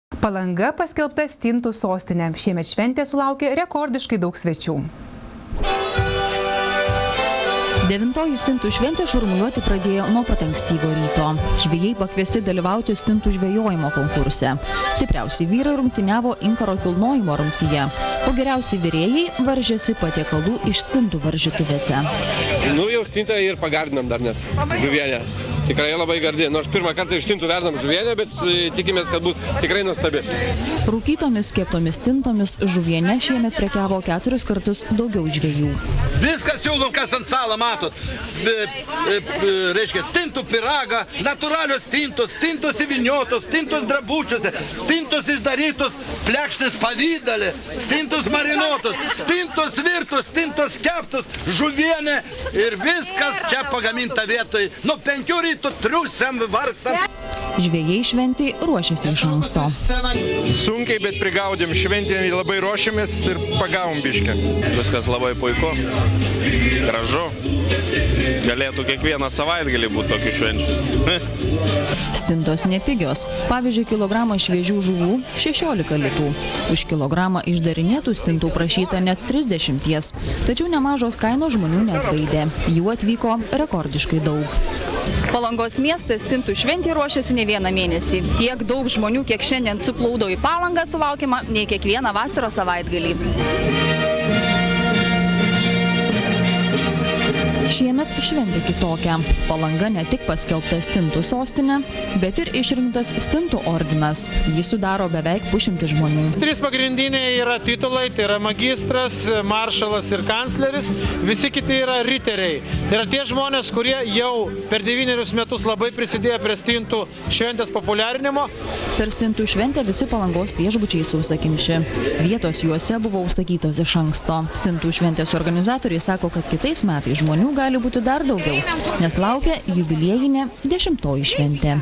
Palanga paskelbta stintų sostinė. Šiemet šventė sulaukė rekordiškai daug svečių. 9-oji stintų šventė šurmuliuoti pradėjo nuo pat ankstyvo ryto. Žvejai pakviesti dalyvauti stintų žvejojimo konkurse. Stipriausi vyrai rungtyniavo inkaro kilnojimo rungtyje, o geriausi virėjai varžėsi patiekalų iš stintų varžytuvėse. Jau stintą ir pagardinam dar net žuvienę. Tikrai labai gardi. Nors pirmą kartą iš stintų verdam žuvienę, bet tikimės, kad bus tikrai nuostabi. Rūkytomis keptomis stintomis žuvienė šiemet prekiavo 4 kartus daugiau žvejų. Viskas siūlom, kas ant stalo matot. Reiškia, stintų pyragą, natūralios stintos, stintos įviniotos, stintos drabučiuose, stintos išdarytos plekšnės pavydalė, stintos marinuotos, stintos virtos, stintos keptos, žuvienė ir viskas čia pagaminta vietoj. Nuo 5 ryto triūsiam, vargstam. Žvejai šventei ruošiasi iš anksto. Sunkiai, bet prigaudėm šventę, labai ruošiamės ir pagavom biškę. Viskas labai puiku, gražu. Galėtų kiekvieną savaitgalį būti tokių švenčių. Stintos nepigios. Pavyzdžiui, kilogramą šviežių žuvų 16 litų. Už kilogramą išdarinėtų stintų prašyta net 30. Tačiau nemažos kainos žmonių neatbaidė. Jų atvyko rekordiškai daug. Palangos miestas stintų šventė ruošiasi ne vieną mėnesį. Tiek daug žmonių, kiek šiandien suplūdo į Palangą, sulaukiama nei kiekvieną vasaros savaitgalį. Šiemet šventė kitokia. Palanga ne tik paskelbta stintų sostinė, bet ir išrinktas stintų ordinas. Jį sudaro beveik 200 žmonių. 3 pagrindiniai yra titulai, tai yra magistras, maršalas ir kancleris. Visi kiti yra riteriai. Tai yra tie žmonės, kurie jau per 9 metus labai prisidėjo prie stintų šventės populiarinimo. Per stintų šventę visi Palangos viešbučiai sausakimši. Vietos juose buvo užsakytos iš anksto. Stintų šventės organizatoriai sako, kad kitais metais žmonių gali būti dar daugiau, nes laukia jubiliejinė 10-oji šventė.